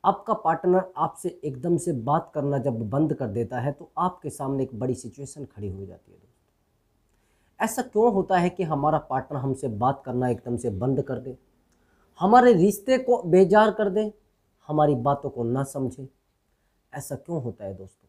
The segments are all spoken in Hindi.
आपका पार्टनर आपसे एकदम से बात करना जब बंद कर देता है तो आपके सामने एक बड़ी सिचुएशन खड़ी हो जाती है दोस्तों। ऐसा क्यों होता है कि हमारा पार्टनर हमसे बात करना एकदम से बंद कर दे, हमारे रिश्ते को बेजार कर दे, हमारी बातों को ना समझे? ऐसा क्यों होता है दोस्तों?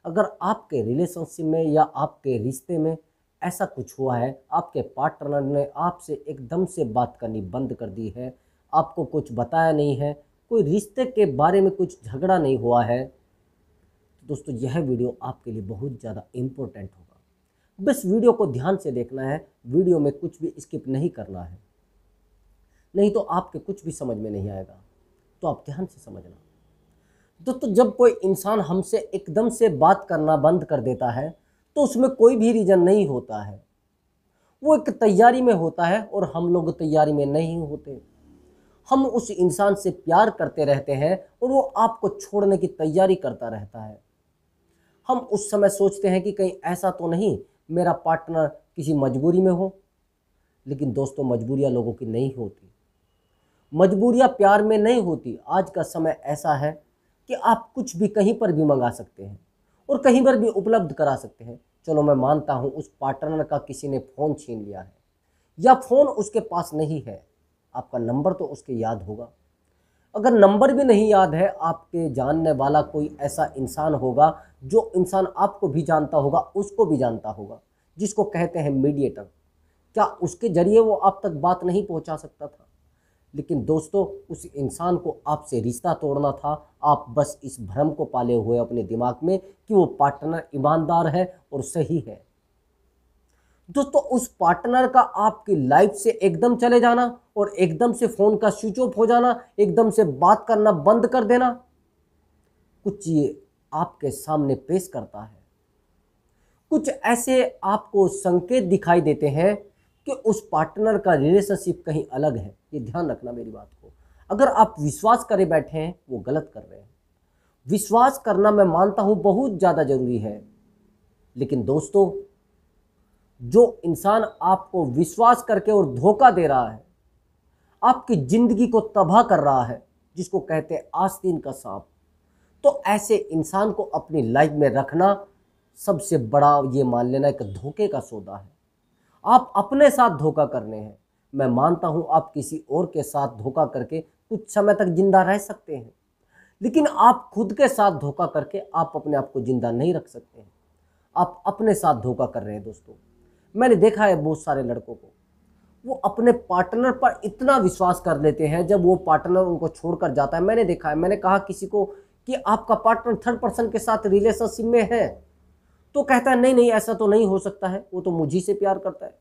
अगर आपके रिलेशनशिप में या आपके रिश्ते में ऐसा कुछ हुआ है, आपके पार्टनर ने आपसे एकदम से बात करनी बंद कर दी है, आपको कुछ बताया नहीं है, कोई रिश्ते के बारे में कुछ झगड़ा नहीं हुआ है, तो दोस्तों यह वीडियो आपके लिए बहुत ज़्यादा इम्पोर्टेंट होगा। बस वीडियो को ध्यान से देखना है, वीडियो में कुछ भी स्किप नहीं करना है, नहीं तो आपके कुछ भी समझ में नहीं आएगा। तो आप ध्यान से समझना। दोस्तों जब कोई इंसान हमसे एकदम से बात करना बंद कर देता है तो उसमें कोई भी रीज़न नहीं होता है, वो एक तैयारी में होता है और हम लोग तैयारी में नहीं होते। हम उस इंसान से प्यार करते रहते हैं और वो आपको छोड़ने की तैयारी करता रहता है। हम उस समय सोचते हैं कि कहीं ऐसा तो नहीं मेरा पार्टनर किसी मजबूरी में हो, लेकिन दोस्तों मजबूरियां लोगों की नहीं होती, मजबूरियां प्यार में नहीं होती। आज का समय ऐसा है कि आप कुछ भी कहीं पर भी मंगा सकते हैं और कहीं पर भी उपलब्ध करा सकते हैं। चलो मैं मानता हूँ उस पार्टनर का किसी ने फ़ोन छीन लिया है या फ़ोन उसके पास नहीं है, आपका नंबर तो उसके याद होगा। अगर नंबर भी नहीं याद है, आपके जानने वाला कोई ऐसा इंसान होगा जो इंसान आपको भी जानता होगा, उसको भी जानता होगा, जिसको कहते हैं मीडिएटर। क्या उसके जरिए वो आप तक बात नहीं पहुंचा सकता था? लेकिन दोस्तों उस इंसान को आपसे रिश्ता तोड़ना था। आप बस इस भ्रम को पाले हुए अपने दिमाग में कि वो पार्टनर ईमानदार है और सही है। दोस्तों उस पार्टनर का आपकी लाइफ से एकदम चले जाना और एकदम से फ़ोन का स्विच ऑफ हो जाना, एकदम से बात करना बंद कर देना, कुछ ये आपके सामने पेश करता है। कुछ ऐसे आपको संकेत दिखाई देते हैं कि उस पार्टनर का रिलेशनशिप कहीं अलग है। ये ध्यान रखना मेरी बात को। अगर आप विश्वास करे बैठे हैं वो गलत कर रहे हैं। विश्वास करना मैं मानता हूँ बहुत ज़्यादा ज़रूरी है, लेकिन दोस्तों जो इंसान आपको विश्वास करके और धोखा दे रहा है, आपकी ज़िंदगी को तबाह कर रहा है, जिसको कहते हैं आस्तीन का सांप, तो ऐसे इंसान को अपनी लाइफ में रखना सबसे बड़ा ये मान लेना एक धोखे का सौदा है। आप अपने साथ धोखा करने हैं। मैं मानता हूं आप किसी और के साथ धोखा करके कुछ समय तक जिंदा रह सकते हैं, लेकिन आप खुद के साथ धोखा करके आप अपने आप को जिंदा नहीं रख सकते हैं। आप अपने साथ धोखा कर रहे हैं दोस्तों। मैंने देखा है बहुत सारे लड़कों को, वो अपने पार्टनर पर इतना विश्वास कर लेते हैं, जब वो पार्टनर उनको छोड़कर जाता है। मैंने देखा है, मैंने कहा किसी को कि आपका पार्टनर थर्ड पर्सन के साथ रिलेशनशिप में है, तो कहता है नहीं नहीं ऐसा तो नहीं हो सकता है, वो तो मुझी से प्यार करता है,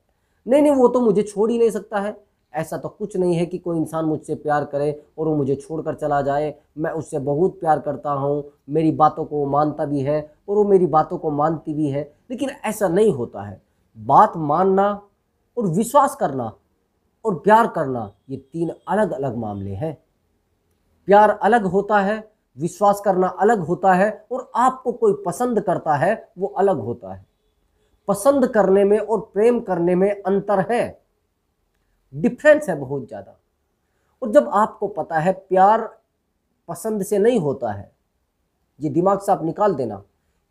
नहीं नहीं वो तो मुझे छोड़ ही नहीं सकता है। ऐसा तो कुछ नहीं है कि कोई इंसान मुझसे प्यार करे और वो मुझे छोड़कर चला जाए। मैं उससे बहुत प्यार करता हूँ, मेरी बातों को वो मानता भी है और वो मेरी बातों को मानती भी है, लेकिन ऐसा नहीं होता है। बात मानना और विश्वास करना और प्यार करना ये तीन अलग अलग मामले हैं। प्यार अलग होता है, विश्वास करना अलग होता है, और आपको कोई पसंद करता है वो अलग होता है। पसंद करने में और प्रेम करने में अंतर है, डिफरेंस है बहुत ज़्यादा। और जब आपको पता है प्यार पसंद से नहीं होता है, ये दिमाग से आप निकाल देना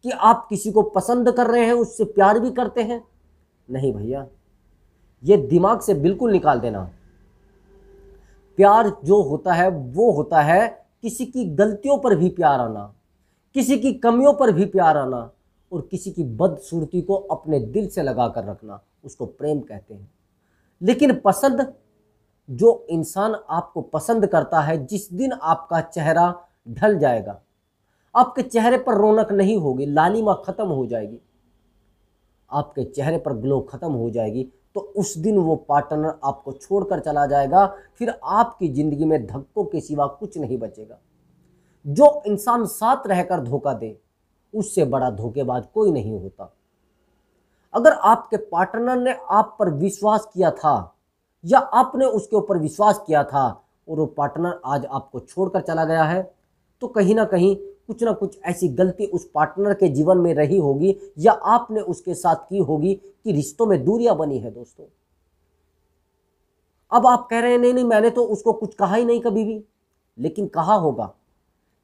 कि आप किसी को पसंद कर रहे हैं उससे प्यार भी करते हैं। नहीं भैया, ये दिमाग से बिल्कुल निकाल देना। प्यार जो होता है वो होता है किसी की गलतियों पर भी प्यार आना, किसी की कमियों पर भी प्यार आना, और किसी की बदसूरती को अपने दिल से लगा कर रखना, उसको प्रेम कहते हैं। लेकिन पसंद, जो इंसान आपको पसंद करता है, जिस दिन आपका चेहरा ढल जाएगा, आपके चेहरे पर रौनक नहीं होगी, लालिमा खत्म हो जाएगी, आपके चेहरे पर ग्लो खत्म हो जाएगी, तो उस दिन वो पार्टनर आपको छोड़कर चला जाएगा। फिर आपकी ज़िंदगी में धक्कों के सिवा कुछ नहीं बचेगा। जो इंसान साथ रहकर धोखा दे, उससे बड़ा धोखेबाज कोई नहीं होता। अगर आपके पार्टनर ने आप पर विश्वास किया था या आपने उसके ऊपर विश्वास किया था और वो पार्टनर आज आपको छोड़कर चला गया है, तो कहीं ना कहीं कुछ ना कुछ ऐसी गलती उस पार्टनर के जीवन में रही होगी या आपने उसके साथ की होगी कि रिश्तों में दूरियां बनी है दोस्तों। अब आप कह रहे हैं नहीं नहीं मैंने तो उसको कुछ कहा ही नहीं कभी भी, लेकिन कहा होगा।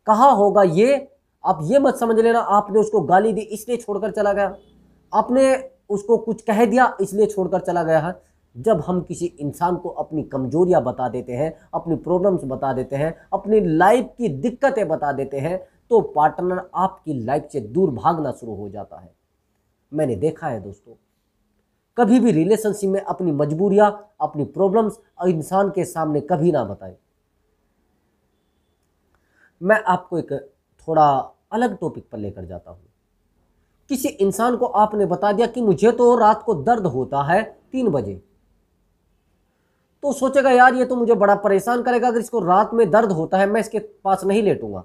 कहा होगा ये, आप ये मत समझ लेना आपने उसको गाली दी इसलिए छोड़कर चला गया, आपने उसको कुछ कह दिया इसलिए छोड़कर चला गया है। जब हम किसी इंसान को अपनी कमजोरियां बता देते हैं, अपनी प्रॉब्लम्स बता देते हैं, अपनी लाइफ की दिक्कतें बता देते हैं, तो पार्टनर आपकी लाइफ से दूर भागना शुरू हो जाता है। मैंने देखा है दोस्तों, कभी भी रिलेशनशिप में अपनी मजबूरियां, अपनी प्रॉब्लम्स इंसान के सामने कभी ना बताएं। मैं आपको एक थोड़ा अलग टॉपिक पर लेकर जाता हूं। किसी इंसान को आपने बता दिया कि मुझे तो रात को दर्द होता है 3 बजे, तो सोचेगा यार ये तो मुझे बड़ा परेशान करेगा, अगर इसको रात में दर्द होता है मैं इसके पास नहीं लेटूंगा,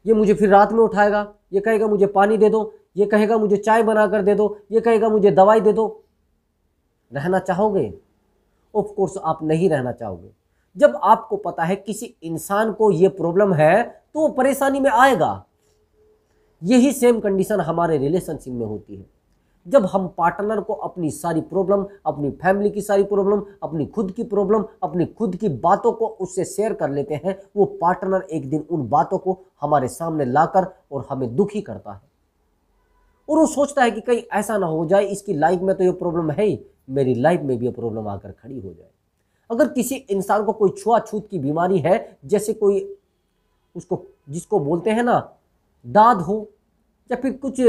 ये मुझे फिर रात में उठाएगा, ये कहेगा मुझे पानी दे दो, ये कहेगा मुझे चाय बना कर दे दो, ये कहेगा मुझे दवाई दे दो। रहना चाहोगे? ऑफ कोर्स आप नहीं रहना चाहोगे। जब आपको पता है किसी इंसान को ये प्रॉब्लम है तो वो परेशानी में आएगा। यही सेम कंडीशन हमारे रिलेशनशिप में होती है। जब हम पार्टनर को अपनी सारी प्रॉब्लम, अपनी फैमिली की सारी प्रॉब्लम, अपनी खुद की प्रॉब्लम, अपनी खुद की बातों को उससे शेयर कर लेते हैं, वो पार्टनर एक दिन उन बातों को हमारे सामने लाकर और हमें दुखी करता है। और वो सोचता है कि कहीं ऐसा ना हो जाए, इसकी लाइफ में तो ये प्रॉब्लम है ही, मेरी लाइफ में भी ये प्रॉब्लम आकर खड़ी हो जाए। अगर किसी इंसान को कोई छुआछूत की बीमारी है, जैसे कोई उसको जिसको बोलते हैं ना दाद हो, या फिर कुछ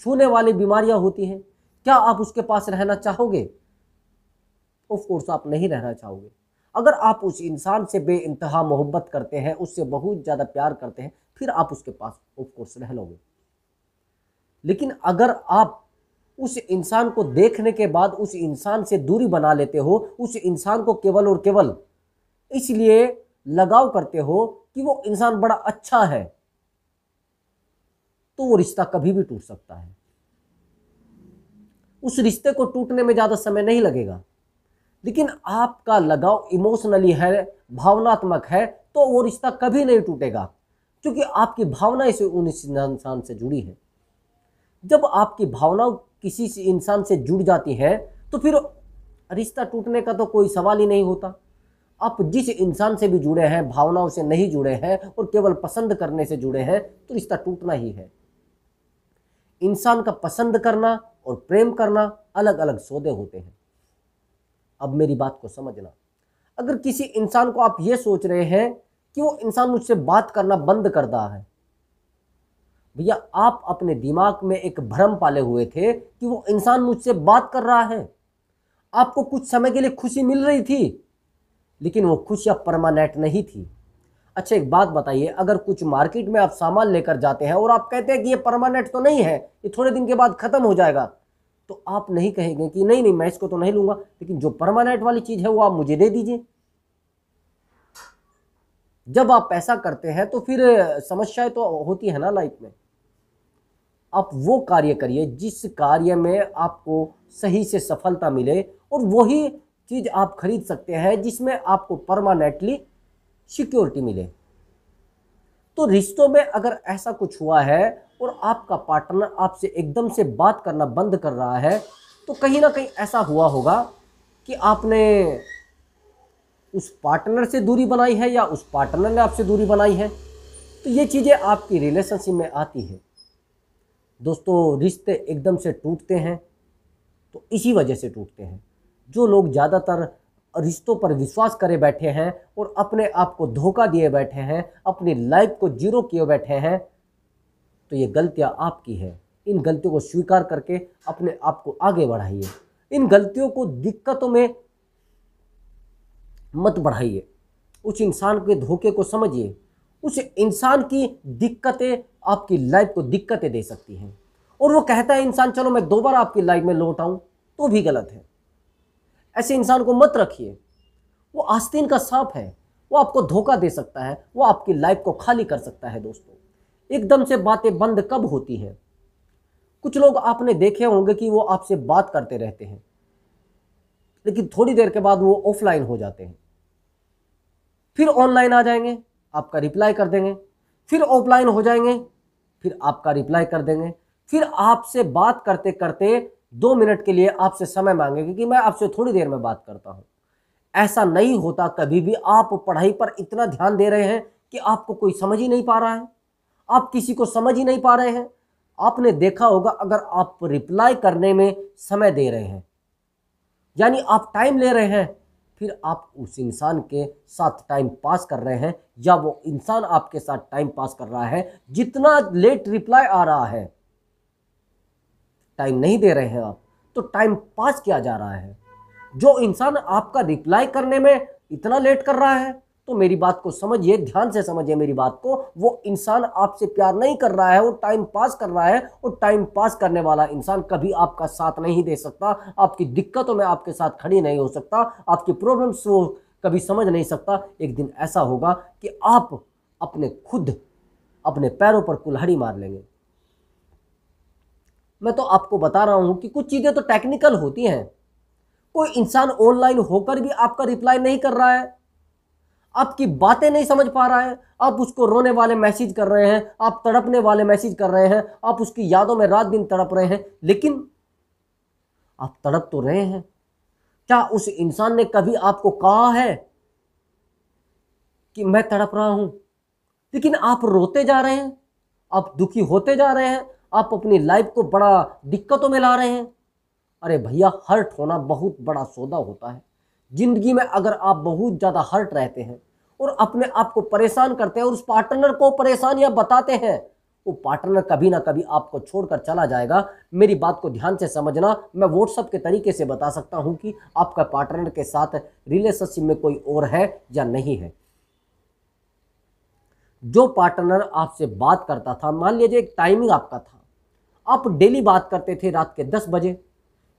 छूने वाली बीमारियां होती हैं, क्या आप उसके पास रहना चाहोगे? ऑफ कोर्स आप नहीं रहना चाहोगे। अगर आप उस इंसान से बेइंतहा मोहब्बत करते हैं, उससे बहुत ज़्यादा प्यार करते हैं, फिर आप उसके पास ऑफ कोर्स रह लोगे। लेकिन अगर आप उस इंसान को देखने के बाद उस इंसान से दूरी बना लेते हो, उस इंसान को केवल और केवल इसलिए लगाव करते हो कि वो इंसान बड़ा अच्छा है, तो वो रिश्ता कभी भी टूट सकता है। उस रिश्ते को टूटने में ज्यादा समय नहीं लगेगा। लेकिन आपका लगाव इमोशनली है, भावनात्मक है, तो वो रिश्ता कभी नहीं टूटेगा, क्योंकि आपकी भावना इस उन इंसान से जुड़ी है। जब आपकी भावना किसी इंसान से जुड़ जाती है तो फिर रिश्ता टूटने का तो कोई सवाल ही नहीं होता। आप जिस इंसान से भी जुड़े हैं, भावनाओं से नहीं जुड़े हैं और केवल पसंद करने से जुड़े हैं, तो रिश्ता टूटना ही है। इंसान का पसंद करना और प्रेम करना अलग अलग सौदे होते हैं। अब मेरी बात को समझना, अगर किसी इंसान को आप ये सोच रहे हैं कि वो इंसान मुझसे बात करना बंद कर रहा है, भैया आप अपने दिमाग में एक भ्रम पाले हुए थे कि वो इंसान मुझसे बात कर रहा है। आपको कुछ समय के लिए खुशी मिल रही थी, लेकिन वो खुशियां परमानेंट नहीं थी। अच्छा एक बात बताइए, अगर कुछ मार्केट में आप सामान लेकर जाते हैं और आप कहते हैं कि ये परमानेंट तो नहीं है, ये थोड़े दिन के बाद खत्म हो जाएगा, तो आप नहीं कहेंगे कि नहीं नहीं मैं इसको तो नहीं लूंगा, लेकिन जो परमानेंट वाली चीज है वो आप मुझे दे दीजिए। जब आप ऐसा करते हैं तो फिर समस्याएं तो होती है ना लाइफ में। आप वो कार्य करिए जिस कार्य में आपको सही से सफलता मिले, और वही चीज आप खरीद सकते हैं जिसमें आपको परमानेंटली सिक्योरिटी मिले। तो रिश्तों में अगर ऐसा कुछ हुआ है और आपका पार्टनर आपसे एकदम से बात करना बंद कर रहा है, तो कहीं ना कहीं ऐसा हुआ होगा कि आपने उस पार्टनर से दूरी बनाई है या उस पार्टनर ने आपसे दूरी बनाई है। तो ये चीज़ें आपकी रिलेशनशिप में आती है। दोस्तों रिश्ते एकदम से टूटते हैं तो इसी वजह से टूटते हैं। जो लोग ज़्यादातर रिश्तों पर विश्वास करे बैठे हैं और अपने आप को धोखा दिए बैठे हैं, अपनी लाइफ को जीरो किए बैठे हैं, तो ये गलतियां आपकी है। इन गलतियों को स्वीकार करके अपने आप को आगे बढ़ाइए। इन गलतियों को दिक्कतों में मत बढ़ाइए। उस इंसान के धोखे को समझिए। उस इंसान की दिक्कतें आपकी लाइफ को दिक्कतें दे सकती हैं, और वो कहता है इंसान चलो मैं दोबारा आपकी लाइफ में लौट आऊं, तो भी गलत है। ऐसे इंसान को मत रखिए। वो आस्तीन का सांप है, वो आपको धोखा दे सकता है, वो आपकी लाइफ को खाली कर सकता है। दोस्तों एकदम से बातें बंद कब होती हैं? कुछ लोग आपने देखे होंगे कि वो आपसे बात करते रहते हैं, लेकिन थोड़ी देर के बाद वो ऑफलाइन हो जाते हैं, फिर ऑनलाइन आ जाएंगे, आपका रिप्लाई कर देंगे, फिर ऑफलाइन हो जाएंगे, फिर आपका रिप्लाई कर देंगे, फिर आपसे बात करते करते 2 मिनट के लिए आपसे समय मांगेंगे कि मैं आपसे थोड़ी देर में बात करता हूं। ऐसा नहीं होता कभी भी। आप पढ़ाई पर इतना ध्यान दे रहे हैं कि आपको कोई समझ ही नहीं पा रहा है, आप किसी को समझ ही नहीं पा रहे हैं। आपने देखा होगा, अगर आप रिप्लाई करने में समय दे रहे हैं, यानी आप टाइम ले रहे हैं, फिर आप उस इंसान के साथ टाइम पास कर रहे हैं या वो इंसान आपके साथ टाइम पास कर रहा है, जितना लेट रिप्लाई आ रहा है, टाइम नहीं दे रहे हैं आप, तो टाइम पास किया जा रहा है। जो इंसान आपका रिप्लाई करने में इतना लेट कर रहा है, तो मेरी बात को समझिए, ध्यान से समझिए मेरी बात को, वो इंसान आपसे प्यार नहीं कर रहा है, वो टाइम पास कर रहा है। और टाइम पास करने वाला इंसान कभी आपका साथ नहीं दे सकता, आपकी दिक्कतों में आपके साथ खड़ी नहीं हो सकता, आपकी प्रॉब्लम्स वो कभी समझ नहीं सकता। एक दिन ऐसा होगा कि आप खुद अपने पैरों पर कुल्हाड़ी मार लेंगे। मैं तो आपको बता रहा हूं कि कुछ चीजें तो टेक्निकल होती हैं। कोई इंसान ऑनलाइन होकर भी आपका रिप्लाई नहीं कर रहा है, आपकी बातें नहीं समझ पा रहा है, आप उसको रोने वाले मैसेज कर रहे हैं, आप तड़पने वाले मैसेज कर रहे हैं, आप उसकी यादों में रात दिन तड़प रहे हैं, लेकिन आप तड़प तो रहे हैं। क्या उस इंसान ने कभी आपको कहा है कि मैं तड़प रहा हूं? लेकिन आप रोते जा रहे हैं, आप दुखी होते जा रहे हैं, आप अपनी लाइफ को बड़ा दिक्कतों में ला रहे हैं। अरे भैया, हर्ट होना बहुत बड़ा सौदा होता है जिंदगी में। अगर आप बहुत ज़्यादा हर्ट रहते हैं और अपने आप को परेशान करते हैं और उस पार्टनर को परेशानियां बताते हैं, वो पार्टनर कभी ना कभी आपको छोड़कर चला जाएगा। मेरी बात को ध्यान से समझना। मैं व्हाट्सएप के तरीके से बता सकता हूं कि आपका पार्टनर के साथ रिलेशनशिप में कोई और है या नहीं है। जो पार्टनर आपसे बात करता था, मान लीजिए एक टाइमिंग आपका था, आप डेली बात करते थे रात के 10 बजे,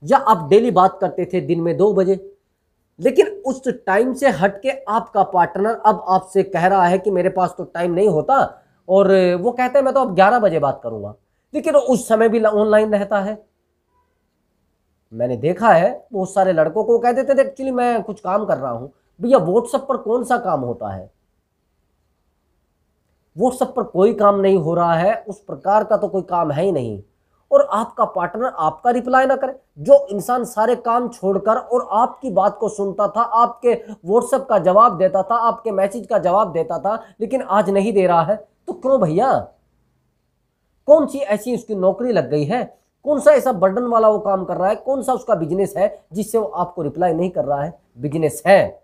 या आप डेली बात करते थे दिन में 2 बजे, लेकिन उस टाइम से हटके आपका पार्टनर अब आपसे कह रहा है कि मेरे पास तो टाइम नहीं होता, और वो कहते हैं मैं तो अब 11 बजे बात करूंगा, लेकिन उस समय भी ऑनलाइन रहता है। मैंने देखा है बहुत सारे लड़कों को कह देते थे एक्चुअली मैं कुछ काम कर रहा हूं। भैया, व्हाट्सएप पर कौन सा काम होता है? व्हाट्सएप पर कोई काम नहीं हो रहा है, उस प्रकार का तो कोई काम है ही नहीं। और आपका पार्टनर आपका रिप्लाई ना करे, जो इंसान सारे काम छोड़कर और आपकी बात को सुनता था, आपके व्हाट्सएप का जवाब देता था, आपके मैसेज का जवाब देता था, लेकिन आज नहीं दे रहा है, तो क्यों भैया? कौन सी ऐसी उसकी नौकरी लग गई है? कौन सा ऐसा बर्डन वाला वो काम कर रहा है? कौन सा उसका बिजनेस है जिससे वो आपको रिप्लाई नहीं कर रहा है? बिजनेस है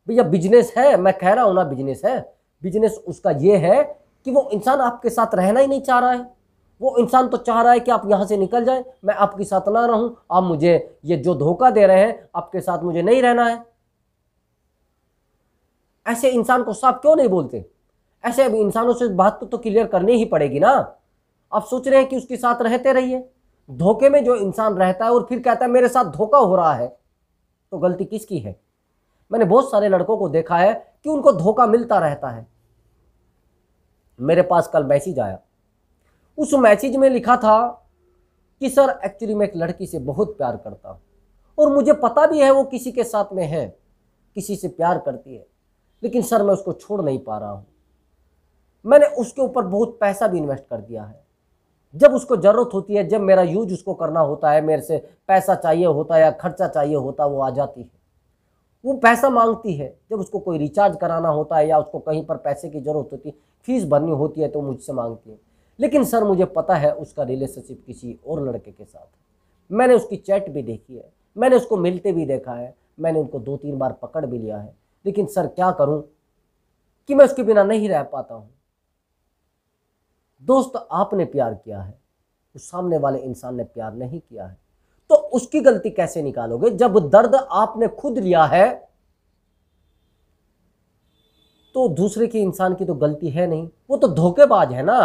भैया, बिजनेस है, मैं कह रहा हूं ना, बिजनेस है। बिजनेस उसका ये है कि वो इंसान आपके साथ रहना ही नहीं चाह रहा है। वो इंसान तो चाह रहा है कि आप यहां से निकल जाए, मैं आपके साथ ना रहूं, आप मुझे ये जो धोखा दे रहे हैं, आपके साथ मुझे नहीं रहना है। ऐसे इंसान को साफ क्यों नहीं बोलते? ऐसे इंसानों से बात तो क्लियर करनी ही पड़ेगी ना। आप सोच रहे हैं कि उसके साथ रहते रहिए। धोखे में जो इंसान रहता है और फिर कहता है मेरे साथ धोखा हो रहा है, तो गलती किसकी है? मैंने बहुत सारे लड़कों को देखा है कि उनको धोखा मिलता रहता है। मेरे पास कल मैसेज आया, उस मैसेज में लिखा था कि सर एक्चुअली मैं एक लड़की से बहुत प्यार करता हूं, और मुझे पता भी है वो किसी के साथ में है, किसी से प्यार करती है, लेकिन सर मैं उसको छोड़ नहीं पा रहा हूं। मैंने उसके ऊपर बहुत पैसा भी इन्वेस्ट कर दिया है। जब उसको ज़रूरत होती है, जब मेरा यूज उसको करना होता है, मेरे से पैसा चाहिए होता है या खर्चा चाहिए होता है, वो आ जाती है, वो पैसा मांगती है। जब उसको कोई रिचार्ज कराना होता है या उसको कहीं पर पैसे की ज़रूरत होती है, फीस भरनी होती है, तो मुझसे मांगती है। लेकिन सर मुझे पता है उसका रिलेशनशिप किसी और लड़के के साथ है। मैंने उसकी चैट भी देखी है, मैंने उसको मिलते भी देखा है, मैंने उनको 2-3 बार पकड़ भी लिया है, लेकिन सर क्या करूं कि मैं उसके बिना नहीं रह पाता हूं। दोस्त, आपने प्यार किया है, उस सामने वाले इंसान ने प्यार नहीं किया है, तो उसकी गलती कैसे निकालोगे? जब दर्द आपने खुद लिया है, तो दूसरे के इंसान की तो गलती है नहीं, वो तो धोखेबाज है ना,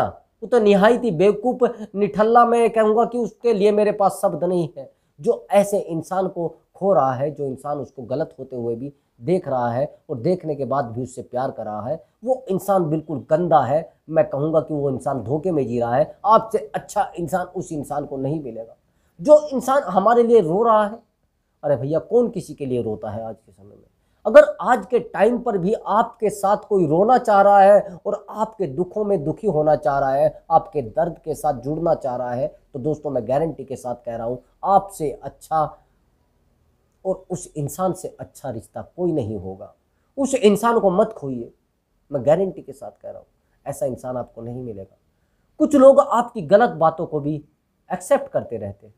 वो तो निहायती बेवकूफ निठल्ला। मैं कहूंगा कि उसके लिए मेरे पास शब्द नहीं है, जो ऐसे इंसान को खो रहा है, जो इंसान उसको गलत होते हुए भी देख रहा है और देखने के बाद भी उससे प्यार कर रहा है, वो इंसान बिल्कुल गंदा है। मैं कहूंगा कि वो इंसान धोखे में जी रहा है। आपसे अच्छा इंसान उस इंसान को नहीं मिलेगा। जो इंसान हमारे लिए रो रहा है, अरे भैया कौन किसी के लिए रोता है आज के समय में? अगर आज के टाइम पर भी आपके साथ कोई रोना चाह रहा है और आपके दुखों में दुखी होना चाह रहा है, आपके दर्द के साथ जुड़ना चाह रहा है, तो दोस्तों मैं गारंटी के साथ कह रहा हूं, आपसे अच्छा और उस इंसान से अच्छा रिश्ता कोई नहीं होगा। उस इंसान को मत खोइए, मैं गारंटी के साथ कह रहा हूँ, ऐसा इंसान आपको नहीं मिलेगा। कुछ लोग आपकी गलत बातों को भी एक्सेप्ट करते रहते हैं,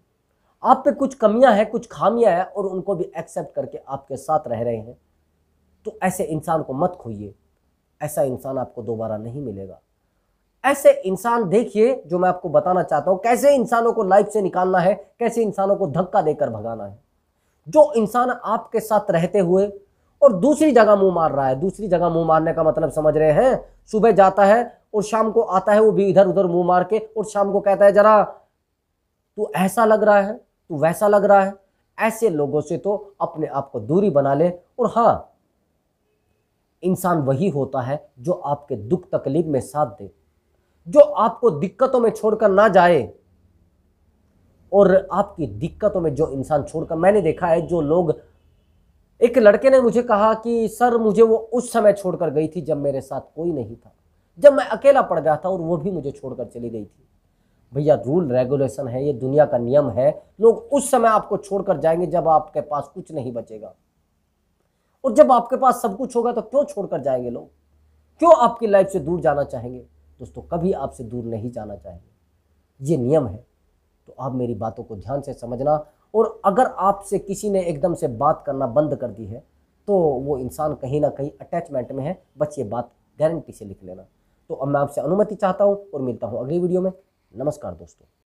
आप पे कुछ कमियां हैं, कुछ खामियां हैं, और उनको भी एक्सेप्ट करके आपके साथ रह रहे हैं। तो ऐसे इंसान को मत खोइए, ऐसा इंसान आपको दोबारा नहीं मिलेगा। ऐसे इंसान देखिए, जो मैं आपको बताना चाहता हूं, कैसे इंसानों को लाइफ से निकालना है, कैसे इंसानों को धक्का देकर भगाना है। जो इंसान आपके साथ रहते हुए और दूसरी जगह मुंह मार रहा है, दूसरी जगह मुंह मारने का मतलब समझ रहे हैं, सुबह जाता है और शाम को आता है वो भी इधर उधर मुंह मार के, और शाम को कहता है जरा तू ऐसा लग रहा है, तू वैसा लग रहा है। ऐसे लोगों से तो अपने आप को दूरी बना ले। और हाँ, इंसान वही होता है जो आपके दुख तकलीफ में साथ दे, जो आपको दिक्कतों में छोड़कर ना जाए। और आपकी दिक्कतों में जो इंसान छोड़कर, मैंने देखा है जो लोग, एक लड़के ने मुझे कहा कि सर मुझे वो उस समय छोड़कर गई थी जब मेरे साथ कोई नहीं था, जब मैं अकेला पड़ गया था, और वो भी मुझे छोड़कर चली गई थी। भैया रूल रेगुलेशन है, ये दुनिया का नियम है। लोग उस समय आपको छोड़कर जाएंगे जब आपके पास कुछ नहीं बचेगा, और जब आपके पास सब कुछ होगा तो क्यों छोड़कर जाएंगे लोग, क्यों आपकी लाइफ से दूर जाना चाहेंगे। दोस्तों, कभी आपसे दूर नहीं जाना चाहेंगे, ये नियम है। तो आप मेरी बातों को ध्यान से समझना। और अगर आपसे किसी ने एकदम से बात करना बंद कर दी है तो वो इंसान कहीं ना कहीं अटैचमेंट में है, बस ये बात गारंटी से लिख लेना। तो अब मैं आपसे अनुमति चाहता हूँ और मिलता हूँ अगली वीडियो में। नमस्कार दोस्तों।